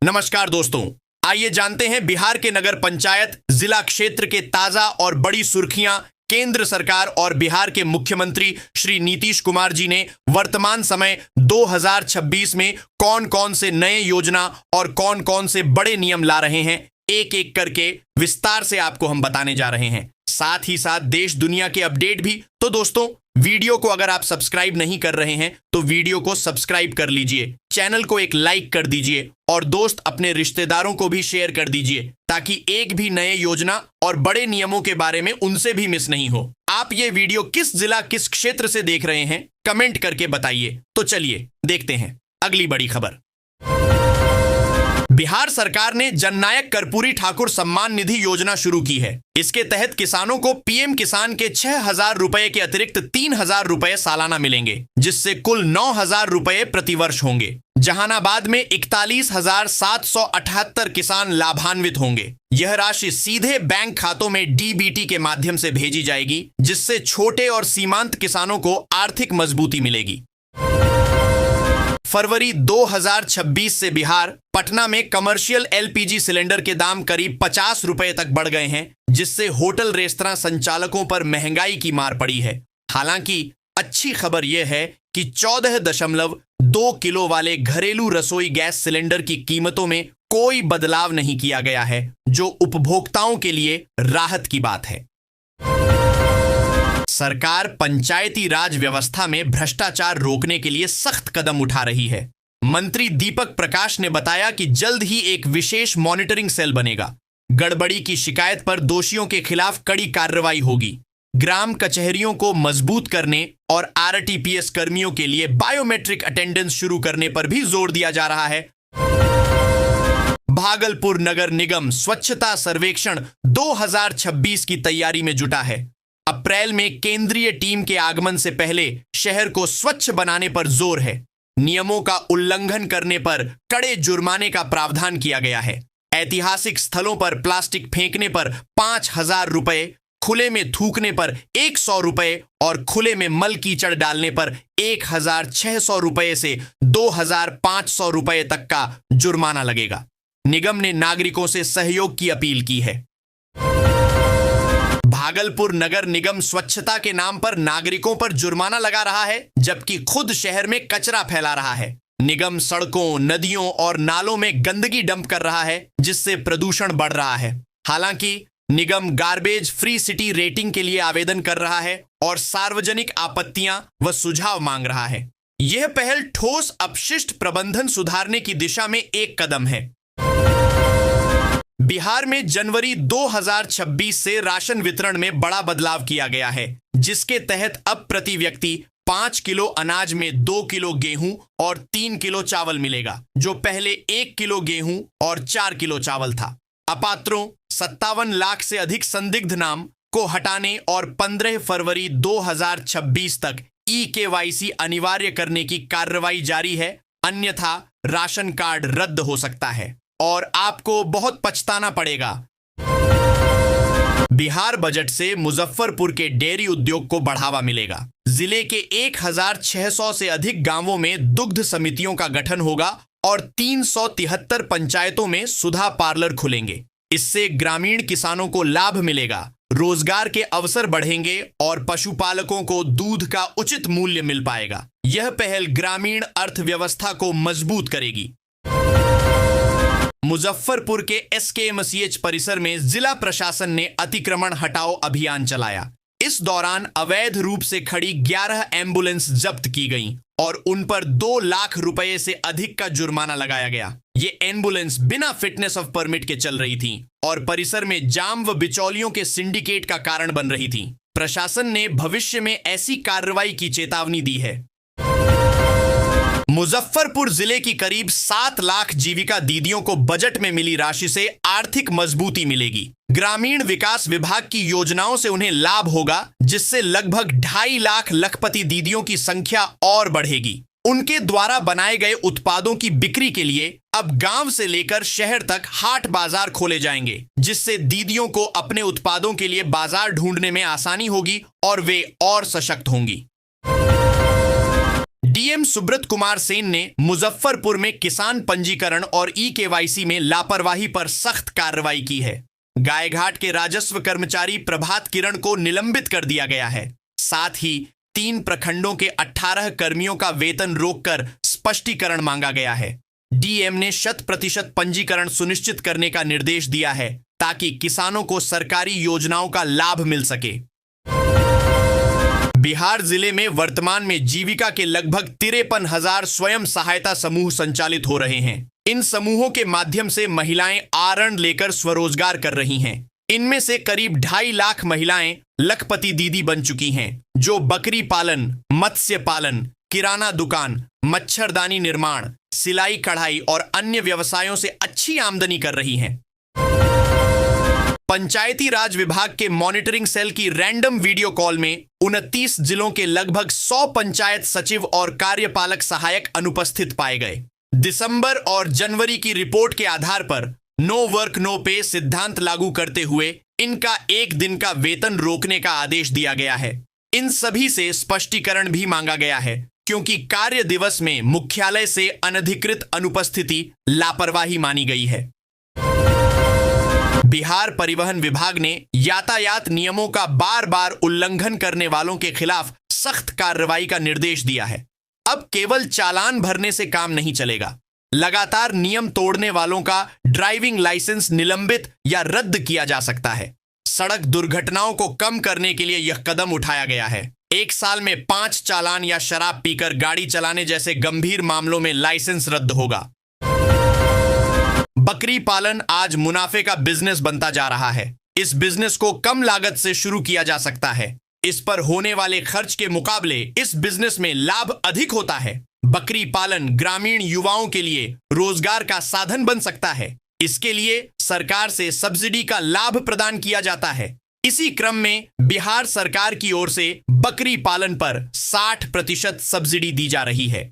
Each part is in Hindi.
नमस्कार दोस्तों, आइए जानते हैं बिहार के नगर पंचायत जिला क्षेत्र के ताजा और बड़ी सुर्खियां। केंद्र सरकार और बिहार के मुख्यमंत्री श्री नीतीश कुमार जी ने वर्तमान समय 2026 में कौन कौन से नए योजना और कौन कौन से बड़े नियम ला रहे हैं, एक एक करके विस्तार से आपको हम बताने जा रहे हैं। साथ ही साथ देश दुनिया के अपडेट भी। तो दोस्तों, वीडियो को अगर आप सब्सक्राइब नहीं कर रहे हैं तो वीडियो को सब्सक्राइब कर लीजिए, चैनल को एक लाइक कर दीजिए और दोस्त अपने रिश्तेदारों को भी शेयर कर दीजिए ताकि एक भी नए योजना और बड़े नियमों के बारे में उनसे भी मिस नहीं हो। आप ये वीडियो किस जिला किस क्षेत्र से देख रहे हैं कमेंट करके बताइए। तो चलिए देखते हैं अगली बड़ी खबर। बिहार सरकार ने जननायक कर्पूरी ठाकुर सम्मान निधि योजना शुरू की है। इसके तहत किसानों को पीएम किसान के 6,000 रुपए के अतिरिक्त 3,000 रुपए सालाना मिलेंगे, जिससे कुल 9,000 रुपए प्रतिवर्ष होंगे। जहानाबाद में 41,778 किसान लाभान्वित होंगे। यह राशि सीधे बैंक खातों में डीबीटी के माध्यम से भेजी जाएगी, जिससे छोटे और सीमांत किसानों को आर्थिक मजबूती मिलेगी। फरवरी 2026 से बिहार पटना में कमर्शियल एलपीजी सिलेंडर के दाम करीब 50 रुपए तक बढ़ गए हैं, जिससे होटल रेस्तरां संचालकों पर महंगाई की मार पड़ी है। हालांकि अच्छी खबर यह है कि 14.2 किलो वाले घरेलू रसोई गैस सिलेंडर की कीमतों में कोई बदलाव नहीं किया गया है, जो उपभोक्ताओं के लिए राहत की बात है। सरकार पंचायती राज व्यवस्था में भ्रष्टाचार रोकने के लिए सख्त कदम उठा रही है। मंत्री दीपक प्रकाश ने बताया कि जल्द ही एक विशेष मॉनिटरिंग सेल बनेगा। गड़बड़ी की शिकायत पर दोषियों के खिलाफ कड़ी कार्रवाई होगी। ग्राम कचहरियों को मजबूत करने और आरटीपीएस कर्मियों के लिए बायोमेट्रिक अटेंडेंस शुरू करने पर भी जोर दिया जा रहा है। भागलपुर नगर निगम स्वच्छता सर्वेक्षण 2026 की तैयारी में जुटा है। अप्रैल में केंद्रीय टीम के आगमन से पहले शहर को स्वच्छ बनाने पर जोर है। नियमों का उल्लंघन करने पर कड़े जुर्माने का प्रावधान किया गया है। ऐतिहासिक स्थलों पर प्लास्टिक फेंकने पर 5,000 रुपए, खुले में थूकने पर 100 रुपए और खुले में मल कीचड़ डालने पर 1,600 रुपए से 2,500 रुपए तक का जुर्माना लगेगा। निगम ने नागरिकों से सहयोग की अपील की है। भागलपुर नगर निगम स्वच्छता के नाम पर नागरिकों पर जुर्माना लगा रहा है, जबकि खुद शहर में कचरा फैला रहा है। निगम सड़कों, नदियों और नालों में गंदगी डंप कर रहा है, जिससे प्रदूषण बढ़ रहा है। हालांकि निगम गार्बेज फ्री सिटी रेटिंग के लिए आवेदन कर रहा है और सार्वजनिक आपत्तियां व सुझाव मांग रहा है। यह पहल ठोस अपशिष्ट प्रबंधन सुधारने की दिशा में एक कदम है। बिहार में जनवरी 2026 से राशन वितरण में बड़ा बदलाव किया गया है, जिसके तहत अब प्रति व्यक्ति 5 किलो अनाज में 2 किलो गेहूं और 3 किलो चावल मिलेगा, जो पहले 1 किलो गेहूं और 4 किलो चावल था। अपात्रों 57 लाख से अधिक संदिग्ध नाम को हटाने और 15 फरवरी 2026 तक EKYC अनिवार्य करने की कार्रवाई जारी है, अन्यथा राशन कार्ड रद्द हो सकता है और आपको बहुत पछताना पड़ेगा। बिहार बजट से मुजफ्फरपुर के डेयरी उद्योग को बढ़ावा मिलेगा। जिले के 1,600 से अधिक गांवों में दुग्ध समितियों का गठन होगा और 373 पंचायतों में सुधा पार्लर खुलेंगे। इससे ग्रामीण किसानों को लाभ मिलेगा, रोजगार के अवसर बढ़ेंगे और पशुपालकों को दूध का उचित मूल्य मिल पाएगा। यह पहल ग्रामीण अर्थव्यवस्था को मजबूत करेगी। मुजफ्फरपुर के SKMCH परिसर में जिला प्रशासन ने अतिक्रमण हटाओ अभियान चलाया। इस दौरान अवैध रूप से खड़ी 11 एम्बुलेंस जब्त की गईं और उन पर 2 लाख रुपए से अधिक का जुर्माना लगाया गया। ये एम्बुलेंस बिना फिटनेस ऑफ परमिट के चल रही थी और परिसर में जाम व बिचौलियों के सिंडिकेट का कारण बन रही थी। प्रशासन ने भविष्य में ऐसी कार्रवाई की चेतावनी दी है। मुजफ्फरपुर जिले की करीब 7 लाख जीविका दीदियों को बजट में मिली राशि से आर्थिक मजबूती मिलेगी। ग्रामीण विकास विभाग की योजनाओं से उन्हें लाभ होगा, जिससे लगभग 2.5 लाख लखपति दीदियों की संख्या और बढ़ेगी। उनके द्वारा बनाए गए उत्पादों की बिक्री के लिए अब गांव से लेकर शहर तक हाट बाजार खोले जाएंगे, जिससे दीदियों को अपने उत्पादों के लिए बाजार ढूंढने में आसानी होगी और वे और सशक्त होंगी। डीएम सुब्रत कुमार सेन ने मुजफ्फरपुर में किसान पंजीकरण और ई-केवाईसी में लापरवाही पर सख्त कार्रवाई की है। गायघाट के राजस्व कर्मचारी प्रभात किरण को निलंबित कर दिया गया है। साथ ही 3 प्रखंडों के 18 कर्मियों का वेतन रोककर स्पष्टीकरण मांगा गया है। डीएम ने 100% पंजीकरण सुनिश्चित करने का निर्देश दिया है ताकि किसानों को सरकारी योजनाओं का लाभ मिल सके। बिहार जिले में वर्तमान में जीविका के लगभग 53,000 स्वयं सहायता समूह संचालित हो रहे हैं। इन समूहों के माध्यम से महिलाएं आरण लेकर स्वरोजगार कर रही हैं। इनमें से करीब 2.5 लाख महिलाएं लखपति दीदी बन चुकी हैं, जो बकरी पालन, मत्स्य पालन, किराना दुकान, मच्छरदानी निर्माण, सिलाई कढ़ाई और अन्य व्यवसायों से अच्छी आमदनी कर रही हैं। पंचायती राज विभाग के मॉनिटरिंग सेल की रैंडम वीडियो कॉल में 29 जिलों के लगभग 100 पंचायत सचिव और कार्यपालक सहायक अनुपस्थित पाए गए। दिसंबर और जनवरी की रिपोर्ट के आधार पर नो वर्क नो पे सिद्धांत लागू करते हुए इनका 1 दिन का वेतन रोकने का आदेश दिया गया है। इन सभी से स्पष्टीकरण भी मांगा गया है, क्योंकि कार्य दिवस में मुख्यालय से अनधिकृत अनुपस्थिति लापरवाही मानी गई है। बिहार परिवहन विभाग ने यातायात नियमों का बार बार उल्लंघन करने वालों के खिलाफ सख्त कार्रवाई का निर्देश दिया है। अब केवल चालान भरने से काम नहीं चलेगा। लगातार नियम तोड़ने वालों का ड्राइविंग लाइसेंस निलंबित या रद्द किया जा सकता है। सड़क दुर्घटनाओं को कम करने के लिए यह कदम उठाया गया है। 1 साल में 5 चालान या शराब पीकर गाड़ी चलाने जैसे गंभीर मामलों में लाइसेंस रद्द होगा। बकरी पालन आज मुनाफे का बिजनेस बनता जा रहा है। इस बिजनेस को कम लागत से शुरू किया जा सकता है। इस पर होने वाले खर्च के मुकाबले इस बिजनेस में लाभ अधिक होता है। बकरी पालन ग्रामीण युवाओं के लिए रोजगार का साधन बन सकता है। इसके लिए सरकार से सब्सिडी का लाभ प्रदान किया जाता है। इसी क्रम में बिहार सरकार की ओर से बकरी पालन पर 60% सब्सिडी दी जा रही है।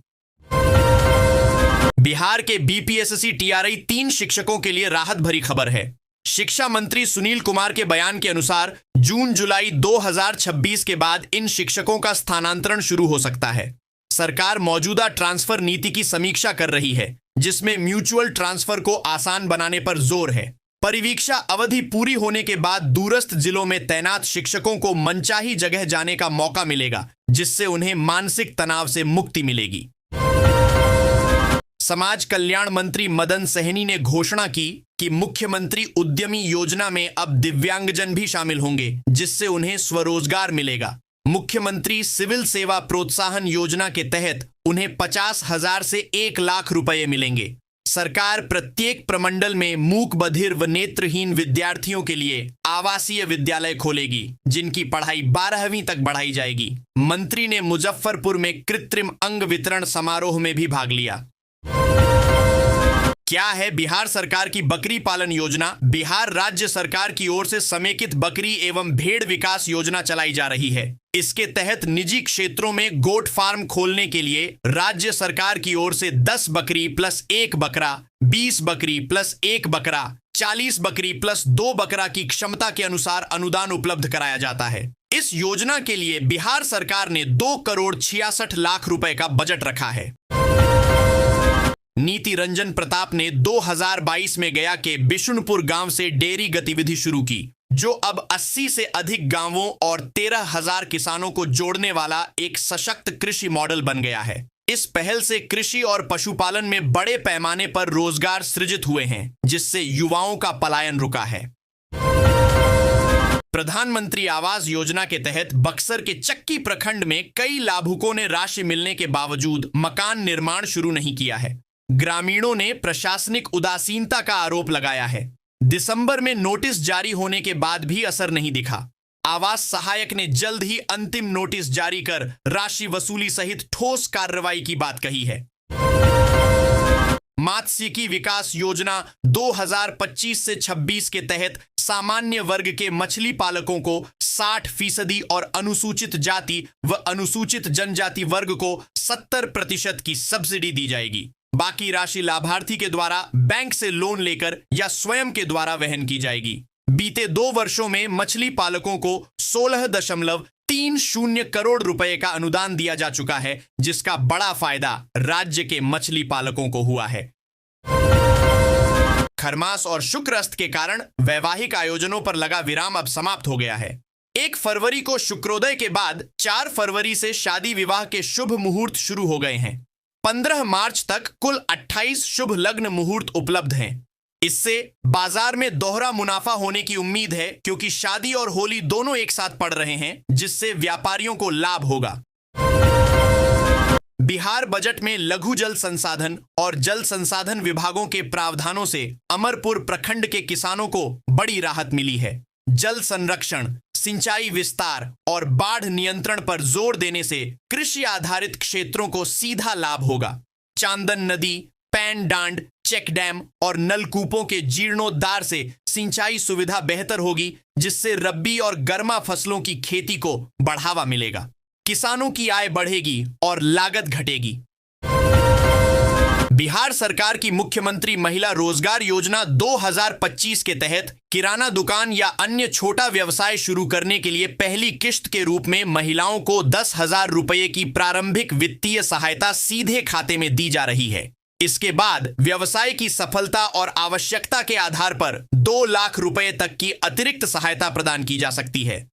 बिहार के बीपीएससी टीआरई 3 शिक्षकों के लिए राहत भरी खबर है। शिक्षा मंत्री सुनील कुमार के बयान के अनुसार जून जुलाई 2026 के बाद इन शिक्षकों का स्थानांतरण शुरू हो सकता है। सरकार मौजूदा ट्रांसफर नीति की समीक्षा कर रही है, जिसमें म्यूचुअल ट्रांसफर को आसान बनाने पर जोर है। परिवीक्षा अवधि पूरी होने के बाद दूरस्थ जिलों में तैनात शिक्षकों को मनचाही जगह जाने का मौका मिलेगा, जिससे उन्हें मानसिक तनाव से मुक्ति मिलेगी। समाज कल्याण मंत्री मदन सहनी ने घोषणा की कि मुख्यमंत्री उद्यमी योजना में अब दिव्यांगजन भी शामिल होंगे, जिससे उन्हें स्वरोजगार मिलेगा। मुख्यमंत्री सिविल सेवा प्रोत्साहन योजना के तहत उन्हें 50,000 से 1 लाख रुपए मिलेंगे। सरकार प्रत्येक प्रमंडल में मूक बधिर व नेत्रहीन विद्यार्थियों के लिए आवासीय विद्यालय खोलेगी, जिनकी पढ़ाई 12वीं तक बढ़ाई जाएगी। मंत्री ने मुजफ्फरपुर में कृत्रिम अंग वितरण समारोह में भी भाग लिया। क्या है बिहार सरकार की बकरी पालन योजना? बिहार राज्य सरकार की ओर से समेकित बकरी एवं भेड़ विकास योजना चलाई जा रही है। इसके तहत निजी क्षेत्रों में गोट फार्म खोलने के लिए राज्य सरकार की ओर से 10 बकरी प्लस 1 बकरा, 20 बकरी प्लस 1 बकरा, 40 बकरी प्लस 2 बकरा की क्षमता के अनुसार अनुदान उपलब्ध कराया जाता है। इस योजना के लिए बिहार सरकार ने 2 करोड़ 66 लाख रुपए का बजट रखा है। नीति रंजन प्रताप ने 2022 में गया के बिशुनपुर गांव से डेयरी गतिविधि शुरू की, जो अब 80 से अधिक गांवों और 13,000 किसानों को जोड़ने वाला एक सशक्त कृषि मॉडल बन गया है। इस पहल से कृषि और पशुपालन में बड़े पैमाने पर रोजगार सृजित हुए हैं, जिससे युवाओं का पलायन रुका है। प्रधानमंत्री आवास योजना के तहत बक्सर के चक्की प्रखंड में कई लाभुकों ने राशि मिलने के बावजूद मकान निर्माण शुरू नहीं किया है। ग्रामीणों ने प्रशासनिक उदासीनता का आरोप लगाया है। दिसंबर में नोटिस जारी होने के बाद भी असर नहीं दिखा। आवास सहायक ने जल्द ही अंतिम नोटिस जारी कर राशि वसूली सहित ठोस कार्रवाई की बात कही है। मात्स्यिकी विकास योजना 2025 से 26 के तहत सामान्य वर्ग के मछली पालकों को 60% और अनुसूचित जाति व अनुसूचित जनजाति वर्ग को 70% की सब्सिडी दी जाएगी। बाकी राशि लाभार्थी के द्वारा बैंक से लोन लेकर या स्वयं के द्वारा वहन की जाएगी। बीते 2 वर्षों में मछली पालकों को 30 करोड़ रुपए का अनुदान दिया जा चुका है, जिसका बड़ा फायदा राज्य के मछली पालकों को हुआ है। खरमास और शुक्रअस्त के कारण वैवाहिक आयोजनों पर लगा विराम अब समाप्त हो गया है। 1 फरवरी को शुक्रोदय के बाद 4 फरवरी से शादी विवाह के शुभ मुहूर्त शुरू हो गए हैं। 15 मार्च तक कुल 28 शुभ लग्न मुहूर्त उपलब्ध हैं। इससे बाजार में दोहरा मुनाफा होने की उम्मीद है, क्योंकि शादी और होली दोनों एक साथ पड़ रहे हैं, जिससे व्यापारियों को लाभ होगा। बिहार बजट में लघु जल संसाधन और जल संसाधन विभागों के प्रावधानों से अमरपुर प्रखंड के किसानों को बड़ी राहत मिली है। जल संरक्षण, सिंचाई विस्तार और बाढ़ नियंत्रण पर जोर देने से कृषि आधारित क्षेत्रों को सीधा लाभ होगा। चांदन नदी, पैन डांड, चेक डैम और नलकूपों के जीर्णोद्धार से सिंचाई सुविधा बेहतर होगी, जिससे रब्बी और गर्मा फसलों की खेती को बढ़ावा मिलेगा। किसानों की आय बढ़ेगी और लागत घटेगी। बिहार सरकार की मुख्यमंत्री महिला रोजगार योजना 2025 के तहत किराना दुकान या अन्य छोटा व्यवसाय शुरू करने के लिए पहली किश्त के रूप में महिलाओं को 10,000 रुपये की प्रारंभिक वित्तीय सहायता सीधे खाते में दी जा रही है। इसके बाद व्यवसाय की सफलता और आवश्यकता के आधार पर 2 लाख रुपए तक की अतिरिक्त सहायता प्रदान की जा सकती है।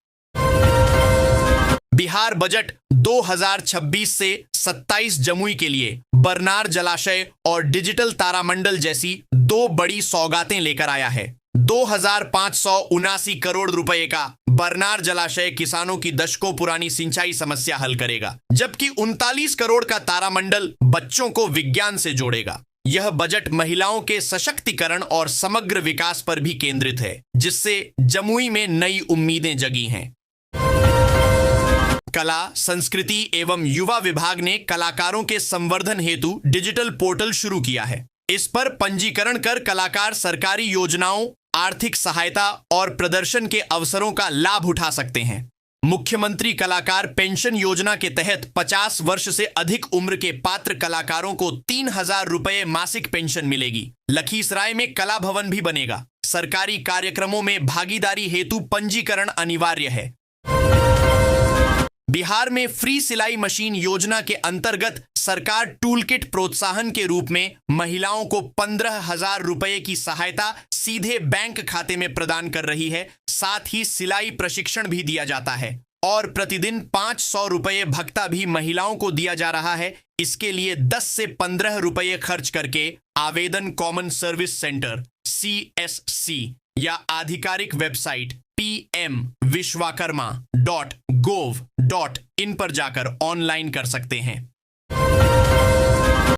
बिहार बजट 2026 से 27 जमुई के लिए बरनार जलाशय और डिजिटल तारामंडल जैसी 2 बड़ी सौगातें लेकर आया है। 2,579 करोड़ रुपए का बरनार जलाशय किसानों की दशकों पुरानी सिंचाई समस्या हल करेगा, जबकि 39 करोड़ का तारामंडल बच्चों को विज्ञान से जोड़ेगा। यह बजट महिलाओं के सशक्तिकरण और समग्र विकास पर भी केंद्रित है, जिससे जमुई में नई उम्मीदें जगी हैं। कला, संस्कृति एवं युवा विभाग ने कलाकारों के संवर्धन हेतु डिजिटल पोर्टल शुरू किया है। इस पर पंजीकरण कर कलाकार सरकारी योजनाओं, आर्थिक सहायता और प्रदर्शन के अवसरों का लाभ उठा सकते हैं। मुख्यमंत्री कलाकार पेंशन योजना के तहत 50 वर्ष से अधिक उम्र के पात्र कलाकारों को 3,000 रुपये मासिक पेंशन मिलेगी। लखीसराय में कला भवन भी बनेगा। सरकारी कार्यक्रमों में भागीदारी हेतु पंजीकरण अनिवार्य है। बिहार में फ्री सिलाई मशीन योजना के अंतर्गत सरकार टूलकिट प्रोत्साहन के रूप में महिलाओं को 15,000 रुपये की सहायता सीधे बैंक खाते में प्रदान कर रही है। साथ ही सिलाई प्रशिक्षण भी दिया जाता है और प्रतिदिन 500 रुपये भत्ता भी महिलाओं को दिया जा रहा है। इसके लिए 10 से 15 रुपये खर्च करके आवेदन कॉमन सर्विस सेंटर CSC या आधिकारिक वेबसाइट pmvishwakarma.gov.in पर जाकर ऑनलाइन कर सकते हैं।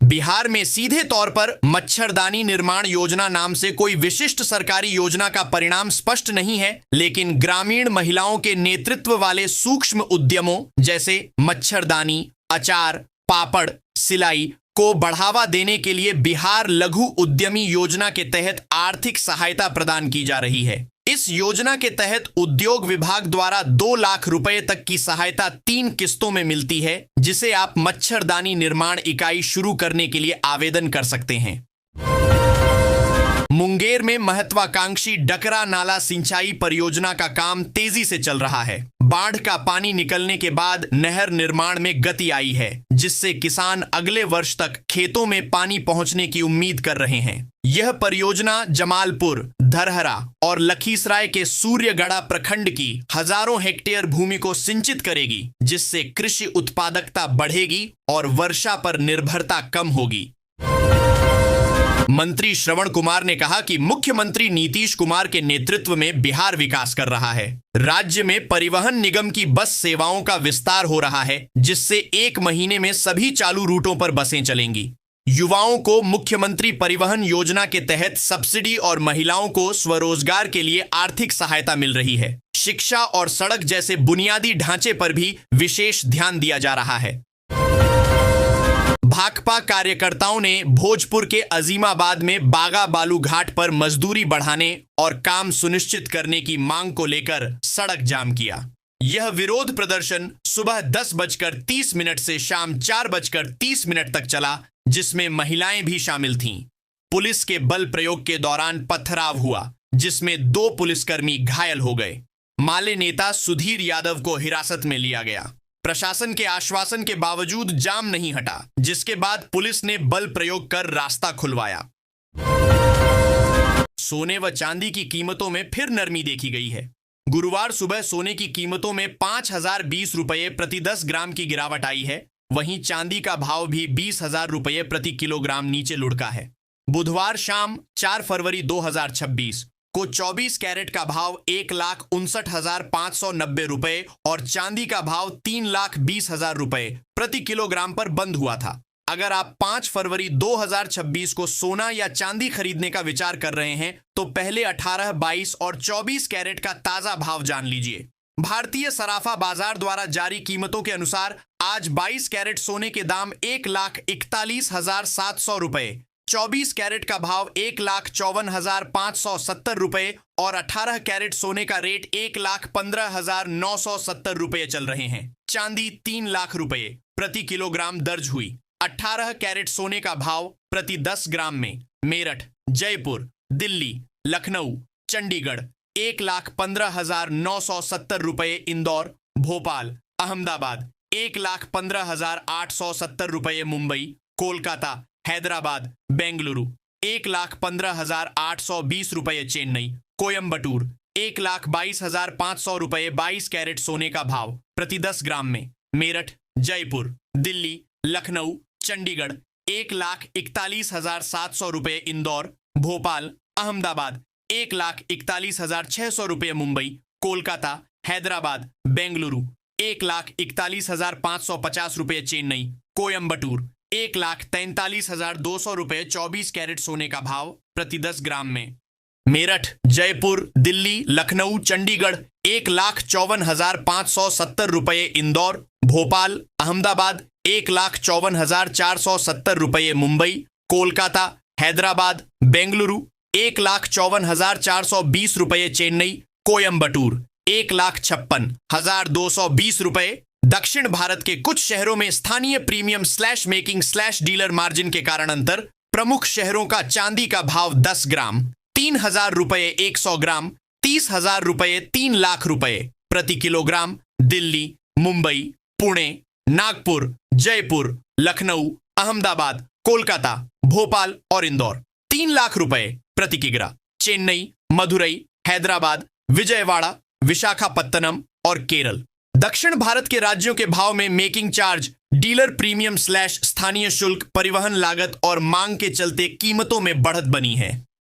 बिहार में सीधे तौर पर मच्छरदानी निर्माण योजना नाम से कोई विशिष्ट सरकारी योजना का परिणाम स्पष्ट नहीं है, लेकिन ग्रामीण महिलाओं के नेतृत्व वाले सूक्ष्म उद्यमों जैसे मच्छरदानी, अचार, पापड़, सिलाई को बढ़ावा देने के लिए बिहार लघु उद्यमी योजना के तहत आर्थिक सहायता प्रदान की जा रही है। इस योजना के तहत उद्योग विभाग द्वारा 2 लाख रुपए तक की सहायता 3 किस्तों में मिलती है, जिसे आप मच्छरदानी निर्माण इकाई शुरू करने के लिए आवेदन कर सकते हैं। मुंगेर में महत्वाकांक्षी डकरा नाला सिंचाई परियोजना का काम तेजी से चल रहा है। बाढ़ का पानी निकलने के बाद नहर निर्माण में गति आई है, जिससे किसान अगले वर्ष तक खेतों में पानी पहुंचने की उम्मीद कर रहे हैं। यह परियोजना जमालपुर, धरहरा और लखीसराय के सूर्यगढ़ा प्रखंड की हजारों हेक्टेयर भूमि को सिंचित करेगी, जिससे कृषि उत्पादकता बढ़ेगी और वर्षा पर निर्भरता कम होगी। मंत्री श्रवण कुमार ने कहा कि मुख्यमंत्री नीतीश कुमार के नेतृत्व में बिहार विकास कर रहा है। राज्य में परिवहन निगम की बस सेवाओं का विस्तार हो रहा है, जिससे 1 महीने में सभी चालू रूटों पर बसें चलेंगी। युवाओं को मुख्यमंत्री परिवहन योजना के तहत सब्सिडी और महिलाओं को स्वरोजगार के लिए आर्थिक सहायता मिल रही है। शिक्षा और सड़क जैसे बुनियादी ढांचे पर भी विशेष ध्यान दिया जा रहा है। भाकपा कार्यकर्ताओं ने भोजपुर के अजीमाबाद में बागा बालू घाट पर मजदूरी बढ़ाने और काम सुनिश्चित करने की मांग को लेकर सड़क जाम किया। यह विरोध प्रदर्शन सुबह 10:30 से शाम 4:30 तक चला, जिसमें महिलाएं भी शामिल थीं। पुलिस के बल प्रयोग के दौरान पथराव हुआ, जिसमें 2 पुलिसकर्मी घायल हो गए। माले नेता सुधीर यादव को हिरासत में लिया गया। प्रशासन के आश्वासन के बावजूद जाम नहीं हटा, जिसके बाद पुलिस ने बल प्रयोग कर रास्ता खुलवाया। सोने व चांदी की कीमतों में फिर नरमी देखी गई है। गुरुवार सुबह सोने की कीमतों में 5,020 रुपये प्रति 10 ग्राम की गिरावट आई है। वहीं चांदी का भाव भी 20,000 रुपये प्रति किलोग्राम नीचे लुढ़का है। बुधवार शाम 4 फरवरी 2026 को 24 कैरेट का भाव 1,59,590 रुपये और चांदी का भाव 3,20,000 रुपये प्रति किलोग्राम पर बंद हुआ था। अगर आप 5 फरवरी 2026 को सोना या चांदी खरीदने का विचार कर रहे हैं तो पहले 18, 22 और 24 कैरेट का ताजा भाव जान लीजिए। भारतीय सराफा बाजार द्वारा जारी कीमतों के अनुसार आज 22 कैरेट सोने के दाम 1,41,700 रुपये, 24 कैरेट का भाव 1,54,570 रुपये और 18 कैरेट सोने का रेट 1,15,970 रुपये चल रहे हैं। चांदी 3 लाख रुपये प्रति किलोग्राम दर्ज हुई। 18 कैरेट सोने का भाव प्रति 10 ग्राम में मेरठ, जयपुर, दिल्ली, लखनऊ, चंडीगढ़ 1,15,970 रुपये, इंदौर, भोपाल, अहमदाबाद 1,15,870 रुपये, मुंबई, कोलकाता, हैदराबाद, बेंगलुरु 1,15,820 रुपये, चेन्नई, कोयम्बटूर 1,22,500 रुपये 22 कैरेट सोने का भाव प्रति 10 ग्राम में मेरठ, जयपुर, दिल्ली, लखनऊ, चंडीगढ़ 1,41,700 रुपये, इंदौर, भोपाल, अहमदाबाद 1,41,600 रुपये, मुंबई, कोलकाता, हैदराबाद, बेंगलुरु 1,41,550 रुपये, चेन्नई, कोयम्बटूर 1,43,200 रुपये 24 कैरेट सोने का भाव प्रति 10 ग्राम में मेरठ, जयपुर, दिल्ली, लखनऊ, चंडीगढ़ 1,54,570 रुपये, इंदौर, भोपाल, अहमदाबाद 1,54,470 रुपये, मुंबई, कोलकाता, हैदराबाद, बेंगलुरु 1,54,420 रुपये, चेन्नई, कोयम्बटूर 1,56,220 रुपये। दक्षिण भारत के कुछ शहरों में स्थानीय प्रीमियम / मेकिंग / डीलर मार्जिन के कारण अंतर। प्रमुख शहरों का चांदी का भाव 10 ग्राम 3,000 रुपये, 100 ग्राम 30,000 रुपये, 3 लाख रुपये प्रति किलोग्राम। दिल्ली, मुंबई, पुणे, नागपुर, जयपुर, लखनऊ, अहमदाबाद, कोलकाता, भोपाल और इंदौर 3 लाख रुपये प्रति किग्रा। चेन्नई, मदुरई, हैदराबाद, विजयवाड़ा, विशाखापत्तनम और केरल। दक्षिण भारत के राज्यों के भाव में मेकिंग चार्ज, डीलर प्रीमियम / स्थानीय शुल्क, परिवहन लागत और मांग के चलते कीमतों में बढ़त बनी है।